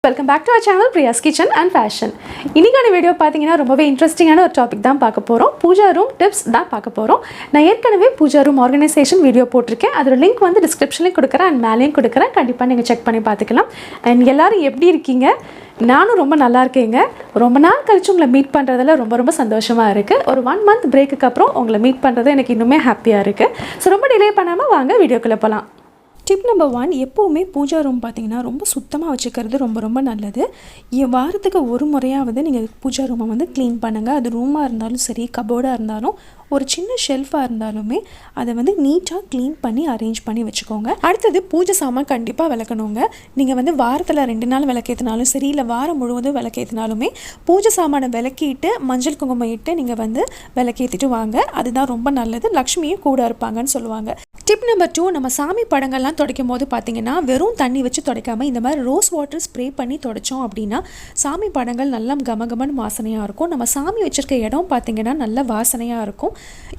Welcome back to our channel Priya's kitchen and fashion. இன்றைக்கான video பார்த்தீங்கன்னா ரொம்பவே இன்ட்ரெஸ்டிங்கான ஒரு டாபிக் தான் பார்க்க போகிறோம். பூஜா ரூம் டிப்ஸ் தான் பார்க்க போகிறோம். நான் ஏற்கனவே பூஜா ரூம் ஆர்கனைசேஷன் வீடியோ போட்டிருக்கேன். அதோட லிங்க் வந்து டிஸ்கிரிப்ஷன்லேயும் கொடுக்குறேன் அண்ட் மேலேயும் கொடுக்குறேன். கண்டிப்பாக நீங்கள் செக் பண்ணி பார்த்துக்கலாம். அண்ட் எல்லோரும் எப்படி இருக்கீங்க? நானும் ரொம்ப நல்லா இருக்கேங்க. ரொம்ப நாள் கழிச்சு உங்களை மீட் பண்ணுறதுல ரொம்ப சந்தோஷமாக இருக்குது. ஒரு 1 month பிரேக்குக்கு அப்புறம் உங்களை மீட் பண்ணுறது எனக்கு இன்னுமே ஹாப்பியாக இருக்குது. ஸோ ரொம்ப டிலே பண்ணாமல் வாங்க வீடியோக்குள்ளே போகலாம். டிப் நம்பர் 1, எப்போவுமே பூஜா ரூம் பார்த்திங்கன்னா ரொம்ப சுத்தமாக வச்சுக்கிறது ரொம்ப நல்லது. வாரத்துக்கு ஒரு முறையாவது நீங்கள் பூஜா ரூமை வந்து க்ளீன் பண்ணுங்கள். அது ரூமாக இருந்தாலும் சரி, கபோர்டாக இருந்தாலும், ஒரு சின்ன ஷெல்ஃபாக இருந்தாலுமே அதை வந்து நீட்டாக க்ளீன் பண்ணி அரேஞ்ச் பண்ணி வச்சுக்கோங்க. அடுத்தது பூஜை சாமான் கண்டிப்பாக விளக்கணுங்க. நீங்கள் வந்து வாரத்தில் 2 நாள் விளக்கேற்றினாலும் சரி, இல்லை வாரம் முழுவதும் விளக்கேற்றினாலுமே பூஜை சாமானை விளக்கிட்டு மஞ்சள் குங்குமம் இட்டு நீங்கள் வந்து விளக்கேற்றிட்டு வாங்க. அதுதான் ரொம்ப நல்லது. லக்ஷ்மியும் கூட இருப்பாங்கன்னு சொல்லுவாங்க. டிப் நம்பர் 2, நம்ம சாமி படங்கள்லாம் துடைக்கும் போது பார்த்திங்கன்னா வெறும் தண்ணி வச்சு துடைக்காமல் இந்த மாதிரி ரோஸ் வாட்டர் ஸ்ப்ரே பண்ணி துடைச்சோம் அப்படின்னா சாமி படங்கள் நல்லா கமகமன்னு வாசனையாக இருக்கும். நம்ம சாமி வச்சுருக்க இடம் பார்த்திங்கன்னா நல்ல வாசனையாக இருக்கும்.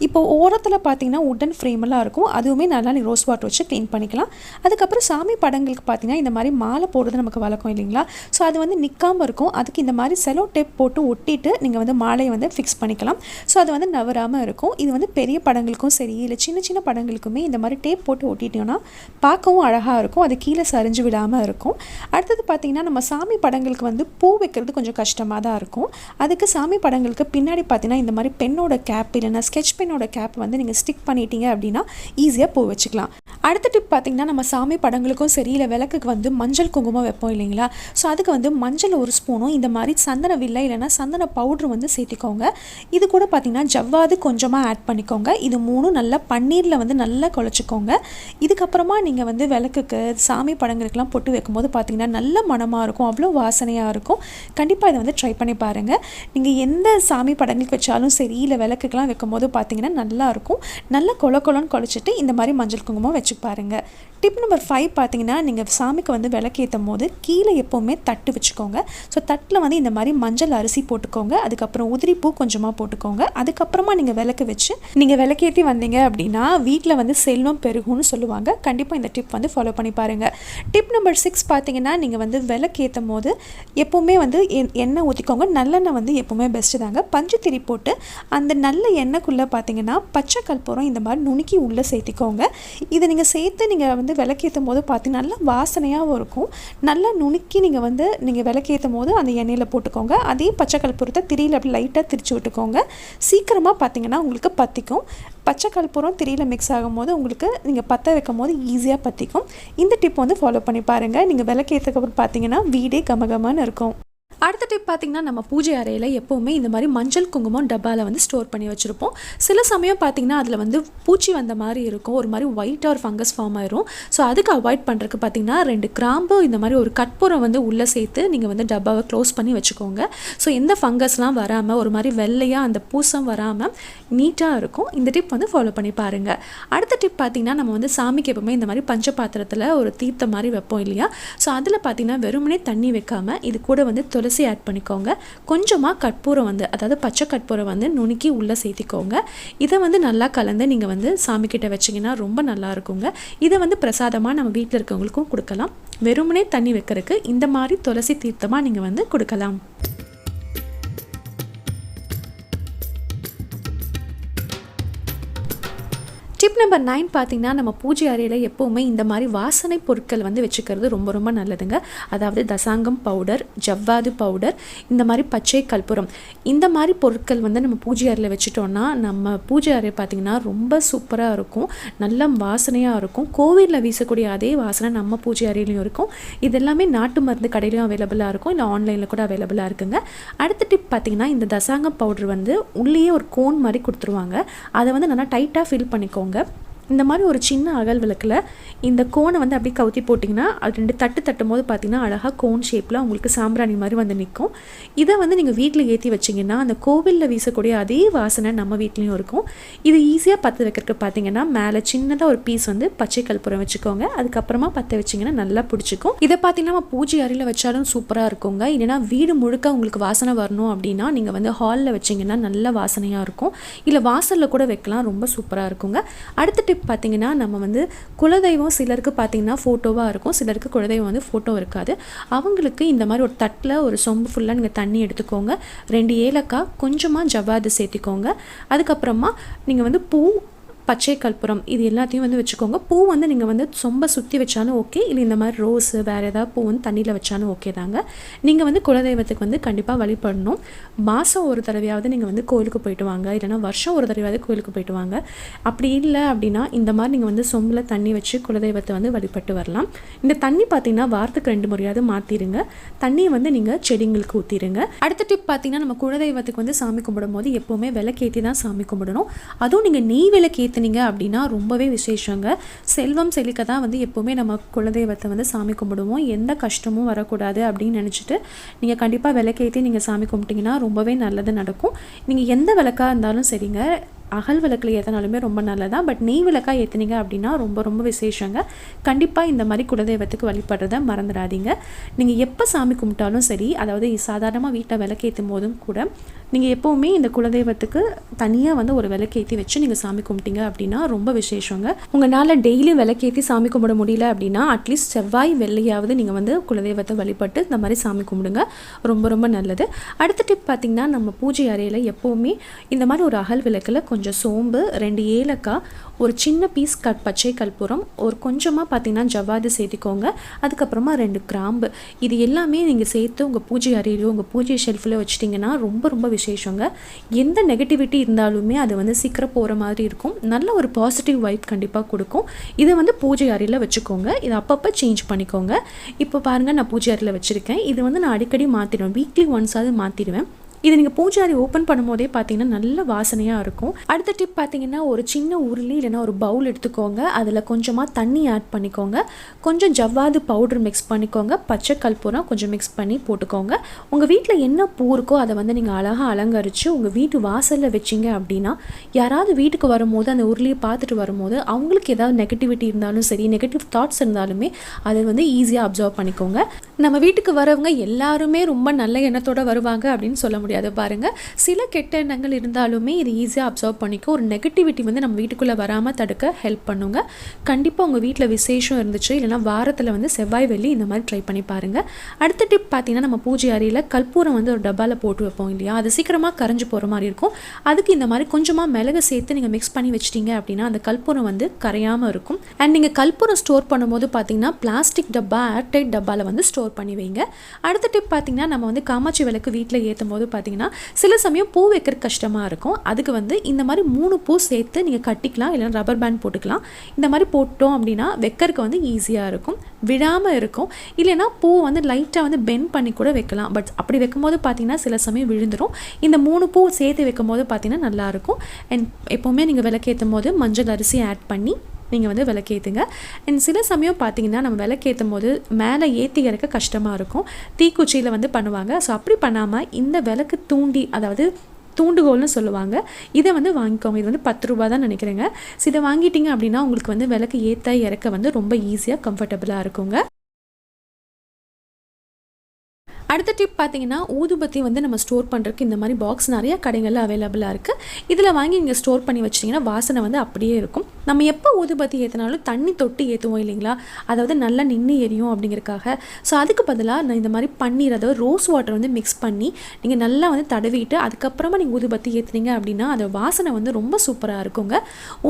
இப்போ ஓரத்தில் பார்த்திங்கன்னா உட்டன் ஃப்ரேமெல்லாம் இருக்கும். அதுவுமே நல்லா நீ ரோஸ் வாட்டர் வச்சு க்ளீன் பண்ணிக்கலாம். அதுக்கப்புறம் சாமி படங்களுக்கு பார்த்திங்கன்னா இந்த மாதிரி மாலை போடுறது நமக்கு வழக்கம் இல்லைங்களா? ஸோ அது வந்து நிற்காமல் இருக்கும். அதுக்கு இந்த மாதிரி செலோ டேப் போட்டு ஒட்டிட்டு நீங்கள் வந்து மாலையை வந்து ஃபிக்ஸ் பண்ணிக்கலாம். ஸோ அது வந்து நவராமல் இருக்கும். இது வந்து பெரிய படங்களுக்கும் சரி, இல்லை சின்ன படங்களுக்குமே இந்த மாதிரி டேப் போட்டு ஒட்டிட்டோன்னா பார்க்கவும் அழகாக இருக்கும். அது கீழே சரிஞ்சு விடாமல் இருக்கும். அடுத்தது பார்த்திங்கன்னா நம்ம சாமி படங்களுக்கு வந்து பூ வைக்கிறது கொஞ்சம் கஷ்டமாக தான் இருக்கும். அதுக்கு சாமி படங்களுக்கு பின்னாடி பார்த்திங்கன்னா இந்த மாதிரி பெண்ணோட கேப் இல்லைன்னா ஸ்கெட்ச் பெண்ணோட கேப் வந்து நீங்கள் ஸ்டிக் பண்ணிட்டீங்க அப்படின்னா ஈஸியாக பூ வச்சுக்கலாம். அடுத்த டிப் பார்த்திங்கன்னா நம்ம சாமி படங்களுக்கும் சரி, இல்லை விளக்குக்கு வந்து மஞ்சள் குங்குமம் வைப்போம் இல்லைங்களா? ஸோ அதுக்கு வந்து மஞ்சள் 1 ஸ்பூனும் இந்த மாதிரி சந்தன வில்லை இல்லைன்னா சந்தன பவுட்ரு வந்து சேர்த்திக்கோங்க. இது கூட பார்த்திங்கன்னா ஜவ்வாது கொஞ்சமாக ஆட் பண்ணிக்கோங்க. இது 3 நல்லா பன்னீரில் வந்து நல்லா குழச்சிக்கோங்க. இதுக்கப்புறமா நீங்கள் வந்து விளக்குக்கு சாமி படங்களுக்கெல்லாம் பொட்டு வைக்கும்போது பார்த்திங்கன்னா நல்ல மனமாக இருக்கும், அவ்வளோ வாசனையாக இருக்கும். கண்டிப்பாக இதை வந்து ட்ரை பண்ணி பாருங்கள். நீங்கள் எந்த சாமி படங்களுக்கு வச்சாலும் சரி, இல்லை விளக்குக்கெல்லாம் வைக்கும்போது பார்த்திங்கன்னா நல்லாயிருக்கும். நல்லா கொலன்னு குழச்சிட்டு இந்த மாதிரி மஞ்சள் குங்குமம் வச்சு பாருங்கள். டிப் நம்பர் 5 பார்த்திங்கன்னா நீங்கள் சாமிக்கு வந்து விளக்கேற்றும் போது கீழே எப்போவுமே தட்டு வச்சுக்கோங்க. ஸோ தட்டில் வந்து இந்த மாதிரி மஞ்சள் அரிசி போட்டுக்கோங்க. அதுக்கப்புறம் உதிரிப்பூ கொஞ்சமாக போட்டுக்கோங்க. அதுக்கப்புறமா நீங்கள் விளக்கு வச்சு நீங்கள் விளக்கேற்றி வந்தீங்க அப்படின்னா வீட்டில் வந்து செல்வம் பெருகும்னு சொல்லுவாங்க. கண்டிப்பாக இந்த டிப் வந்து ஃபாலோ பண்ணி பாருங்கள். டிப் நம்பர் 6 பார்த்திங்கன்னா நீங்கள் வந்து விளக்கேற்றும் போது எப்போவுமே வந்து எண்ணெய் ஊற்றிக்கோங்க. நல்லெண்ணெய் வந்து எப்போவுமே பெஸ்ட்டு தாங்க. பஞ்சு திரி போட்டு அந்த நல்ல எண்ணெய்க்குள்ளே பார்த்திங்கன்னா பச்சை கற்பூரம் இந்த மாதிரி நுணுக்கி உள்ளே சேர்த்திக்கோங்க. இதை நீங்கள் சேர்த்து நீங்கள் வந்து விளக்கேற்றும் போது பார்த்திங்கன்னா நல்லா வாசனையாகவும் இருக்கும். நல்லா நுணுக்கி நீங்கள் விளக்கேற்றும் போது அந்த எண்ணெயில் போட்டுக்கோங்க. அதே பச்சை கற்பூரத்தை திரியில் அப்படி லைட்டாக திரிச்சு விட்டுக்கோங்க. சீக்கிரமாக பார்த்திங்கன்னா உங்களுக்கு பற்றிக்கும். பச்சை கற்பூரம் திரியில் மிக்ஸ் ஆகும்போது உங்களுக்கு நீங்கள் பற்ற வைக்கும் போது ஈஸியாக பற்றிக்கும். இந்த டிப் வந்து ஃபாலோ பண்ணி பாருங்கள். நீங்கள் விளக்கேற்றக்கப்புறம் பார்த்திங்கன்னா வீடே கமகமான்னு இருக்கும். அடுத்த டிப் பார்த்திங்கன்னா நம்ம பூஜை அறையில் எப்போவுமே இந்த மாதிரி மஞ்சள் குங்குமம் டப்பாவில் வந்து ஸ்டோர் பண்ணி வச்சுருப்போம். சில சமயம் பார்த்திங்கன்னா அதில் வந்து பூச்சி வந்த மாதிரி இருக்கும், ஒரு மாதிரி ஒயிட்டாக ஒரு ஃபங்கஸ் ஃபார்ம் ஆயிரும். ஸோ அதுக்கு அவாய்ட் பண்ணுறதுக்கு பார்த்திங்கன்னா 2 கிராம்பு இந்த மாதிரி ஒரு கற்பூரம் வந்து உள்ளே சேர்த்து நீங்கள் வந்து டப்பாவை க்ளோஸ் பண்ணி வச்சுக்கோங்க. ஸோ எந்த ஃபங்கஸ்லாம் வராமல் ஒரு மாதிரி வெள்ளையாக அந்த பூசம் வராமல் நீட்டாக இருக்கும். இந்த டிப் வந்து ஃபாலோ பண்ணி பாருங்கள். அடுத்த டிப் பார்த்திங்கன்னா நம்ம வந்து சாமிக்கு எப்போவுமே இந்த மாதிரி பஞ்ச பாத்திரத்தில் ஒரு தீர்த்த மாதிரி வைப்போம் இல்லையா? ஸோ அதில் பார்த்திங்கன்னா வெறுமனே தண்ணி வைக்காமல் இது கூட வந்து துளசி ஆட் பண்ணிக்கோங்க. கொஞ்சமாக கற்பூரம் வந்து அதாவது பச்சை கற்பூரம் வந்து நுணுக்கி உள்ளே சேர்த்திக்கோங்க. இதை வந்து நல்லா கலந்து நீங்கள் வந்து சாமிக்கிட்ட வச்சிங்கன்னா ரொம்ப நல்லா இருக்குங்க. இதை வந்து பிரசாதமாக நம்ம வீட்டில் இருக்கவங்களுக்கும் கொடுக்கலாம். வெறுமனே தண்ணி வைக்கிறதுக்கு இந்த மாதிரி துளசி தீர்த்தமாக நீங்கள் வந்து கொடுக்கலாம். டிப் நம்பர் 9 பார்த்திங்கன்னா நம்ம பூஜை அறையில் எப்போவுமே இந்த மாதிரி வாசனை பொருட்கள் வந்து வச்சுக்கிறது ரொம்ப நல்லதுங்க. அதாவது தசாங்கம் பவுடர், ஜவ்வாது பவுடர், இந்த மாதிரி பச்சை கற்பூரம், இந்த மாதிரி பொருட்கள் வந்து நம்ம பூஜை அறையில் வச்சுட்டோன்னா நம்ம பூஜை அறை பார்த்திங்கன்னா ரொம்ப சூப்பராக இருக்கும், நல்ல வாசனையாக இருக்கும். கோவிலில் வீசக்கூடிய அதே வாசனை நம்ம பூஜை அறையிலையும் இருக்கும். இது எல்லாமே நாட்டு மருந்து கடையிலையும் அவைலபிளாக இருக்கும், இல்லை ஆன்லைனில் கூட அவைலபிளாக இருக்குங்க. அடுத்த டிப் பார்த்திங்கன்னா இந்த தசாங்கம் பவுடர் வந்து உள்ளேயே ஒரு கோன் மாதிரி கொடுத்துருவாங்க. அதை வந்து நல்லா டைட்டாக ஃபில் பண்ணிக்கோங்க. இந்த மாதிரி ஒரு சின்ன அகல் விளக்கில் இந்த கோனை வந்து அப்படியே கவுத்தி போட்டிங்கன்னா அது 2 தட்டு தட்டும் போது பார்த்திங்கன்னா அழகாக கோன் ஷேப்பில் உங்களுக்கு சாம்பிராணி மாதிரி வந்து நிற்கும். இதை வந்து நீங்கள் வீட்டில் ஏற்றி வச்சிங்கன்னா அந்த கோவிலில் வீசக்கூடிய அதே வாசனை நம்ம வீட்லேயும் இருக்கும். இது ஈஸியாக பற்ற வைக்கிறதுக்கு பார்த்திங்கன்னா மேலே சின்னதாக ஒரு பீஸ் வந்து பச்சை கற்பூரம் வச்சுக்கோங்க. அதுக்கப்புறமா பற்ற வச்சிங்கன்னா நல்லா பிடிச்சிக்கும். இதை பார்த்திங்கன்னா நம்ம பூஜை அறையில் வச்சாலும் சூப்பராக இருக்குங்க. இல்லைனா வீடு முழுக்க உங்களுக்கு வாசனை வரணும் அப்படின்னா நீங்கள் வந்து ஹாலில் வச்சிங்கன்னா நல்ல வாசனையாக இருக்கும். இல்லை வாசலில் கூட வைக்கலாம், ரொம்ப சூப்பராக இருக்குங்க. அடுத்த டிப் பார்த்தீங்கன்னா நம்ம வந்து குலதெய்வம் சிலருக்கு பார்த்தீங்கன்னா ஃபோட்டோவாக இருக்கும், சிலருக்கு குலதெய்வம் வந்து ஃபோட்டோ இருக்காது. அவங்களுக்கு இந்த மாதிரி ஒரு தட்டில் ஒரு சொம்பு ஃபுல்லாக நீங்கள் தண்ணி எடுத்துக்கோங்க. 2 ஏலக்காய், கொஞ்சமாக ஜவ்வாது சேர்த்திக்கோங்க. அதுக்கப்புறமா நீங்கள் வந்து பூ, பச்சை கற்பூரம் இது எல்லாத்தையும் வந்து வச்சுக்கோங்க. பூ வந்து நீங்கள் வந்து சொம்ப சுற்றி வச்சாலும் ஓகே, இல்லை இந்த மாதிரி ரோஸு வேறு ஏதாவது பூ வந்து தண்ணியில் வச்சாலும் ஓகே தாங்க. நீங்கள் வந்து குலதெய்வத்துக்கு வந்து கண்டிப்பாக வழிபடணும். மாதம் ஒரு தடவையாவது நீங்கள் வந்து கோயிலுக்கு போயிட்டு வாங்க, இல்லைனா வருஷம் ஒரு தடவையாவது கோயிலுக்கு போயிட்டு வாங்க. அப்படி இல்லை அப்படின்னா இந்த மாதிரி நீங்கள் வந்து சொம்பில் தண்ணி வச்சு குலதெய்வத்தை வந்து வழிபட்டு வரலாம். இந்த தண்ணி பார்த்தீங்கன்னா வாரத்துக்கு 2 முறையாவது மாற்றிடுங்க. தண்ணியை வந்து நீங்கள் செடிங்களுக்கு ஊற்றிடுங்க. அடுத்த டிப் பார்த்தீங்கன்னா நம்ம குலதெய்வத்துக்கு வந்து சாமி கும்பிடும் போது எப்போவுமே விளக்கேற்றி தான் சாமி கும்பிடணும். அதுவும் நீங்கள் நெய் விளக்கேற்றி அப்படின்னா ரொம்பவே விசேஷங்க. செல்வம் செழிக்க தான் வந்து எப்போவுமே நம்ம குலதெய்வத்தை வந்து சாமி கும்பிடுவோம். எந்த கஷ்டமும் வரக்கூடாது அப்படின்னு நினச்சிட்டு நீங்கள் கண்டிப்பாக விளக்கேற்றி நீங்கள் சாமி கும்பிட்டிங்கன்னா ரொம்பவே நல்லது நடக்கும். நீங்கள் எந்த விளக்காக இருந்தாலும் சரிங்க, அகல் விளக்கில் ஏற்றினாலுமே ரொம்ப நல்லதான். பட் நெய் விளக்காக ஏற்றினீங்க அப்படின்னா ரொம்ப ரொம்ப விசேஷங்க. கண்டிப்பாக இந்த மாதிரி குலதெய்வத்துக்கு வழிபடுறதை மறந்துடாதீங்க. நீங்கள் எப்போ சாமி கும்பிட்டாலும் சரி, அதாவது சாதாரணமாக வீட்டில் விளக்கேற்றும் போதும் கூட நீங்கள் எப்போவுமே இந்த குலதெய்வத்துக்கு தனியாக வந்து ஒரு விளக்கேற்றி வச்சு நீங்கள் சாமி கும்பிட்டீங்க அப்படின்னா ரொம்ப விசேஷங்க. உங்களால் டெய்லி விளக்கேற்றி சாமி கும்பிட முடியல அப்படின்னா அட்லீஸ்ட் செவ்வாய் வெள்ளையாவது நீங்கள் வந்து குலதெய்வத்தை வழிபட்டு இந்த மாதிரி சாமி கும்பிடுங்க. ரொம்ப ரொம்ப நல்லது. அடுத்த டிப் பார்த்திங்கன்னா நம்ம பூஜை அறையில் எப்போவுமே இந்த மாதிரி ஒரு அகல் விளக்கில் கொஞ்சம் சோம்பு, 2 ஏலக்காய், ஒரு சின்ன பீஸ் பச்சை கற்பூரம், ஒரு கொஞ்சமாக பார்த்தீங்கன்னா ஜவ்வாது சேர்த்திக்கோங்க. அதுக்கப்புறமா 2 கிராம்பு, இது எல்லாமே நீங்கள் சேர்த்து உங்கள் பூஜை அறையிலோ உங்கள் பூஜை ஷெல்ஃபில் வச்சிட்டிங்கன்னா ரொம்ப ரொம்ப விசேஷங்க. எந்த நெகட்டிவிட்டி இருந்தாலுமே அது வந்து சீக்கிரம் போகிற மாதிரி இருக்கும். நல்ல ஒரு பாசிட்டிவ் வைப் கண்டிப்பாக கொடுக்கும். இதை வந்து பூஜை அறையில் வச்சுக்கோங்க. இதை அப்பப்போ சேஞ்ச் பண்ணிக்கோங்க. இப்போ பாருங்கள், நான் பூஜை அறையில் வச்சுருக்கேன். இது வந்து நான் அடிக்கடி மாற்றிடுவேன், வீக்லி ஒன்ஸாவது மாற்றிடுவேன். இது நீங்கள் பூஜை அறை ஓப்பன் பண்ணும்போதே பார்த்தீங்கன்னா நல்ல வாசனையாக இருக்கும். அடுத்த டிப் பார்த்தீங்கன்னா ஒரு சின்ன உருளி இல்லைனா ஒரு பவுல் எடுத்துக்கோங்க. அதில் கொஞ்சமாக தண்ணி ஆட் பண்ணிக்கோங்க. கொஞ்சம் ஜவ்வாது பவுடர் மிக்ஸ் பண்ணிக்கோங்க. பச்சை கற்பூரம் கொஞ்சம் மிக்ஸ் பண்ணி போட்டுக்கோங்க. உங்கள் வீட்டில் என்ன பூ இருக்கோ அதை வந்து நீங்கள் அழகாக அலங்கரித்து உங்கள் வீட்டு வாசலில் வச்சிங்க அப்படின்னா யாராவது வீட்டுக்கு வரும்போது அந்த உருளியை பார்த்துட்டு வரும்போது அவங்களுக்கு ஏதாவது நெகட்டிவிட்டி இருந்தாலும் சரி, நெகட்டிவ் தாட்ஸ் இருந்தாலுமே அதை வந்து ஈஸியாக அப்சர்வ் பண்ணிக்கோங்க. நம்ம வீட்டுக்கு வரவங்க எல்லாருமே ரொம்ப நல்ல எண்ணத்தோடு வருவாங்க அப்படின்னு சொல்ல முடியாது பாருங்க. சில கெட்ட எண்ணங்கள் இருந்தாலுமே இது ஈஸியாக அப்சர்வ் பண்ணிக்கும். ஒரு நெகட்டிவிட்டி வந்து நம்ம வீட்டுக்குள்ளே வராமல் தடுக்க ஹெல்ப் பண்ணுங்க. கண்டிப்பாக உங்கள் வீட்டில் விசேஷம் இருந்துச்சு இல்லைனா வாரத்தில் வந்து செவ்வாய் வெள்ளி இந்த மாதிரி ட்ரை பண்ணி பாருங்கள். அடுத்த டிப் பார்த்தீங்கன்னா நம்ம பூஜை அறையில் கற்பூரம் வந்து ஒரு டப்பாவில் போட்டு வைப்போம் இல்லையா, அது சீக்கிரமாக கரைஞ்சி போகிற மாதிரி இருக்கும். அதுக்கு இந்த மாதிரி கொஞ்சமாக மிளகு சேர்த்து நீங்கள் மிக்ஸ் பண்ணி வச்சிட்டிங்க அப்படின்னா அந்த கற்பூரம் வந்து கரையாமல் இருக்கும். அண்ட் நீங்கள் கற்பூரம் ஸ்டோர் பண்ணும்போது பார்த்தீங்கன்னா பிளாஸ்டிக் டப்பா, ஏர்டைட் டப்பாவில் வந்து ஸ்டோர் பண்ணி வைங்க. அடுத்த டிப் பார்த்தீங்கன்னா நம்ம வந்து காமாட்சி விளக்கு வீட்டில் ஏற்றும் போது பார்த்தீங்கன்னா சில சமயம் பூ வைக்கிற கஷ்டமாக இருக்கும். அதுக்கு வந்து இந்த மாதிரி 3 பூ சேர்த்து நீங்கள் கட்டிக்கலாம், இல்லைனா ரப்பர் பேண்ட் போட்டுக்கலாம். இந்த மாதிரி போட்டோம் அப்படின்னா வைக்கிறதுக்கு வந்து ஈஸியாக இருக்கும், விழாமல் இருக்கும். இல்லைனா பூ வந்து லைட்டாக வந்து பெண்ட் பண்ணி கூட வைக்கலாம். பட் அப்படி வைக்கும்போது பார்த்தீங்கன்னா சில சமயம் விழுந்துடும். இந்த 3 பூ சேர்த்து வைக்கும் போது பார்த்தீங்கன்னா நல்லாயிருக்கும். அண்ட் எப்போவுமே நீங்கள் விளக்கேற்றும் போது மஞ்சள் அரிசி ஆட் பண்ணி நீங்கள் வந்து விளக்கேற்றுங்க. அண்ட் சில சமயம் பார்த்தீங்கன்னா நம்ம விளக்கேற்றும் போது மேலே ஏற்றி இறக்க கஷ்டமாக இருக்கும், தீக்குச்சியில் வந்து பண்ணுவாங்க. ஸோ அப்படி பண்ணாமல் இந்த விளக்கு தூண்டி, அதாவது தூண்டுகோல்னு சொல்லுவாங்க, இதை வந்து வாங்கிக்கோங்க. இது வந்து 10 ரூபா தான் நினைக்கிறேங்க. ஸோ இதை வாங்கிட்டீங்க அப்படின்னா உங்களுக்கு வந்து விளக்கு ஏற்ற இறக்க வந்து ரொம்ப ஈஸியாக கம்ஃபர்டபுளாக இருக்குங்க. அடுத்த டிப் பார்த்தீங்கன்னா ஊதுபத்தி வந்து நம்ம ஸ்டோர் பண்ணுறதுக்கு இந்த மாதிரி பாக்ஸ் நிறைய கடைகளில் அவைலபிளாக இருக்குது. இதில் வாங்கி நீங்கள் ஸ்டோர் பண்ணி வச்சிட்டிங்கன்னா வாசனை வந்து அப்படியே இருக்கும். நம்ம எப்போ ஊதுபத்தி ஏற்றினாலும் தண்ணி தொட்டு ஏற்றுவோம் இல்லைங்களா, அதாவது நல்லா நின்று எரியும் அப்படிங்கிறதுக்காக. ஸோ அதுக்கு பதிலாக நான் இந்த மாதிரி பன்னீர், அதாவது ரோஸ் வாட்டர் வந்து மிக்ஸ் பண்ணி நீங்கள் நல்லா வந்து தடவிட்டு அதுக்கப்புறமா நீங்கள் ஊதுபத்தி ஏற்றுனீங்க அப்படின்னா அது வாசனை வந்து ரொம்ப சூப்பராக இருக்குங்க.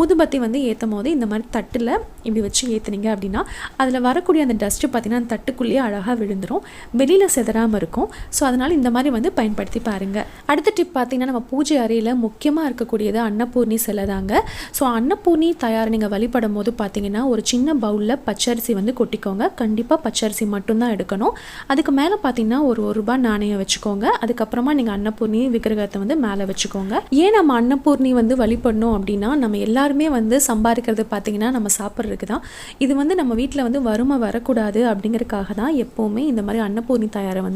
ஊதுபத்தி வந்து ஏற்றும் போது இந்த மாதிரி தட்டில் இப்படி வச்சு ஏற்றுனீங்க அப்படின்னா அதில் வரக்கூடிய அந்த டஸ்ட்டு பார்த்திங்கன்னா அந்த தட்டுக்குள்ளேயே அழகாக விழுந்துடும், வெளியில் செதறாமல் இருக்கும். ஸோ அதனால் இந்த மாதிரி வந்து பயன்படுத்தி பாருங்கள். அடுத்த டிப் பார்த்திங்கன்னா நம்ம பூஜை அறையில் முக்கியமாக இருக்கக்கூடியது அன்னபூர்ணி சிலை தாங்க. ஸோ அன்னபூர்ணி தயார் நீங்கள் வழிபடும் போது பார்த்தீங்கன்னா ஒரு சின்ன பவுலில் பச்சரிசி வந்து கொட்டிக்கோங்க. கண்டிப்பாக பச்சரிசி மட்டும்தான் எடுக்கணும். அதுக்கு மேலே பார்த்தீங்கன்னா ஒரு ₹1 நாணயம் வச்சுக்கோங்க. அதுக்கப்புறமா நீங்கள் அன்னபூர்ணி விக்கிரகத்தை வந்து மேலே வச்சுக்கோங்க. ஏன் நம்ம அன்னபூர்ணி வந்து வழிபடணும் அப்படின்னா நம்ம எல்லாருமே வந்து சம்பாதிக்கிறது பார்த்தீங்கன்னா நம்ம சாப்பிட்றதுக்கு தான். இது வந்து நம்ம வீட்டில் வந்து வறுமை வரக்கூடாது அப்படிங்கிறதுக்காக தான் எப்போவுமே இந்த மாதிரி அன்னபூர்ணி தயாரை வந்து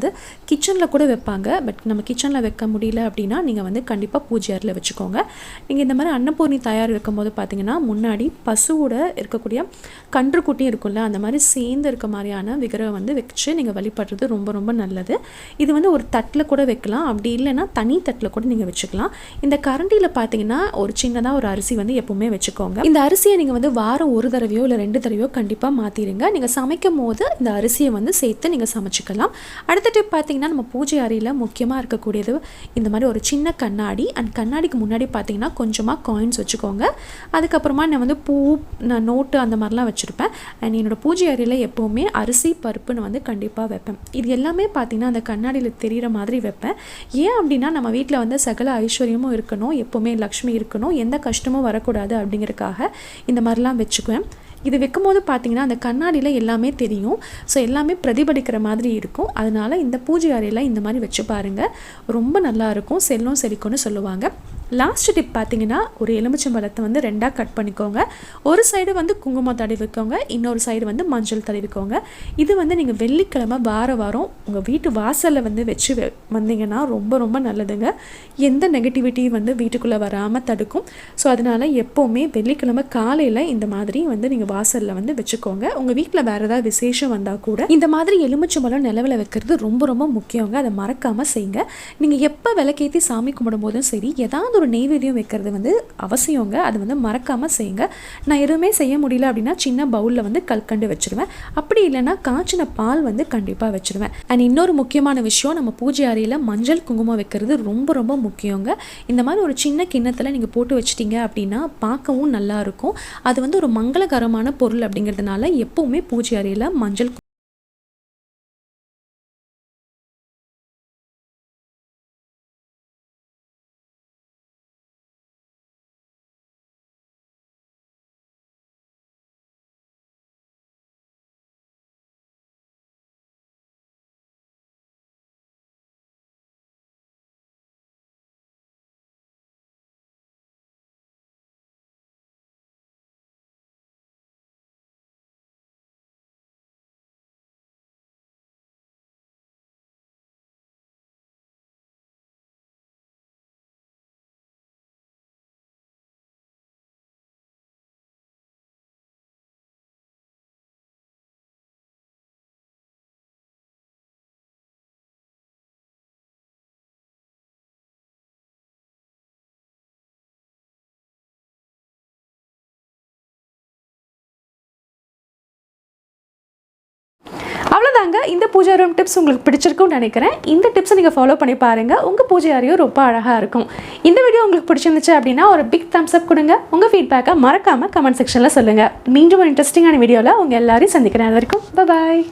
கிச்சனில் கூட வைப்பாங்க. பட் நம்ம கிச்சனில் வைக்க முடியல அப்படின்னா நீங்கள் வந்து கண்டிப்பாக பூஜை அறையில் வச்சுக்கோங்க. நீங்கள் இந்த மாதிரி அன்னபூர்ணி தயார் வைக்கும் போது பார்த்தீங்கன்னா முன்னாடி பசுவோட இருக்கக்கூடிய கன்றுக்குட்டி இருக்கும்ல அந்த மாதிரி சேர்ந்து இருக்க மாதிரியான விக்கிரகம் வந்து வச்சு நீங்கள் வழிபடுறது ரொம்ப ரொம்ப நல்லது. இது வந்து ஒரு தட்டில் கூட வைக்கலாம், அப்படி இல்லைன்னா தனி தட்டில் கூட நீங்கள் வச்சுக்கலாம். இந்த கரண்டியில் பார்த்தீங்கன்னா ஒரு சின்னதாக ஒரு அரிசி வந்து எப்பவுமே வச்சுக்கோங்க. இந்த அரிசியை நீங்கள் வந்து வாரம் ஒரு தடவையோ இல்லை 2 தடவையோ கண்டிப்பாக மாற்றிடுங்க. நீங்கள் சமைக்கும் போது இந்த அரிசியை வந்து சேர்த்து நீங்கள் சமைச்சிக்கலாம். அடுத்த டிப் பார்த்தீங்கன்னா நம்ம பூஜை அறையில் முக்கியமாக இருக்கக்கூடியது இந்த மாதிரி ஒரு சின்ன கண்ணாடி. அந்த கண்ணாடிக்கு முன்னாடி பார்த்தீங்கன்னா கொஞ்சமாக காயின்ஸ் வச்சுக்கோங்க. அதுக்கப்புறமா நான் வந்து பூ, நான் நோட்டு அந்த மாதிரிலாம் வச்சுருப்பேன். அண்ட் என்னோடய பூஜை அறையில் எப்போவுமே அரிசி பருப்புன்னு வந்து கண்டிப்பாக வைப்பேன். இது எல்லாமே பார்த்தீங்கன்னா அந்த கண்ணாடியில் தெரிகிற மாதிரி வைப்பேன். ஏன் அப்படின்னா நம்ம வீட்டில் வந்து சகல ஐஸ்வர்யமும் இருக்கணும், எப்போவுமே லக்ஷ்மி இருக்கணும், எந்த கஷ்டமும் வரக்கூடாது அப்படிங்கிறதுக்காக இந்த மாதிரிலாம் வச்சுக்குவேன். இது வைக்கும்போது பார்த்தீங்கன்னா அந்த கண்ணாடியில் எல்லாமே தெரியும், ஸோ எல்லாமே பிரதிபலிக்கிற மாதிரி இருக்கும். அதனால் இந்த பூஜை அறையில் இந்த மாதிரி வச்சு பாருங்கள், ரொம்ப நல்லாயிருக்கும், செல்லும் செழிக்கும்னு சொல்லுவாங்க. லாஸ்ட் டிப் பார்த்தீங்கன்னா ஒரு எலுமிச்சம்பழத்தை வந்து 2ஆக கட் பண்ணிக்கோங்க. ஒரு சைடு வந்து குங்குமம் தடவிக்கோங்க, இன்னொரு சைடு வந்து மஞ்சள் தடவிக்கோங்க. இது வந்து நீங்கள் வெள்ளிக்கிழமை வாரம் உங்கள் வீட்டு வாசலில் வந்து வச்சு வந்தீங்கன்னா ரொம்ப ரொம்ப நல்லதுங்க. எந்த நெகட்டிவிட்டி வந்து வீட்டுக்குள்ளே வராமல் தடுக்கும். ஸோ அதனால் எப்போவுமே வெள்ளிக்கிழமை காலையில் இந்த மாதிரி வந்து நீங்கள் வாசலில் வந்து வச்சுக்கோங்க. உங்கள் வீட்டில் வேறு ஏதாவது விசேஷம் வந்தால் கூட இந்த மாதிரி எலுமிச்சம்பழம் நிலவில் வைக்கிறது ரொம்ப ரொம்ப முக்கியங்க. அதை மறக்காமல் செய்யுங்க. நீங்கள் எப்போ விளக்கேற்றி சாமி கும்பிடும் போதும் சரி, ஏதாவது ஒரு நெய்வேத்தியம் வைக்கிறது வந்து அவசியங்க. அது வந்து மறக்காமல் செய்யுங்க. நான் எதுவுமே செய்ய முடியல அப்படின்னா சின்ன பவுலில் வந்து கல்கண்டு வச்சுருவேன், அப்படி இல்லைன்னா காய்ச்சின பால் வந்து கண்டிப்பாக வச்சுருவேன். அண்ட் இன்னொரு முக்கியமான விஷயம், நம்ம பூஜை அறையில் மஞ்சள் குங்குமம் வைக்கிறது ரொம்ப ரொம்ப முக்கியங்க. இந்த மாதிரி ஒரு சின்ன கிண்ணத்தில் நீங்கள் போட்டு வச்சிட்டிங்க அப்படின்னா பார்க்கவும் நல்லாயிருக்கும். அது வந்து ஒரு மங்களகரமான பொருள் அப்படிங்கிறதுனால எப்போவுமே பூஜை அறையில் மஞ்சள் அவ்வளோதாங்க. இந்த பூஜை ரூம் டிப்ஸ் உங்களுக்கு பிடிச்சிருக்கும்னு நினைக்கிறேன். இந்த டிப்ஸை நீங்கள் ஃபாலோ பண்ணி பாருங்கள், உங்கள் பூஜை அறையும் ரொம்ப அழகாக இருக்கும். இந்த வீடியோ உங்களுக்கு பிடிச்சிருந்துச்சு அப்படின்னா ஒரு பிக் தம்ஸ் அப் கொடுங்க. உங்கள் ஃபீட்பேக்கை மறக்காமல் கமெண்ட் செக்ஷனில் சொல்லுங்கள். மீண்டும் ஒரு இன்ட்ரெஸ்டிங்கான வீடியோவில் உங்கள் எல்லாரையும் சந்திக்கிறேன். அது வரைக்கும் பாய்.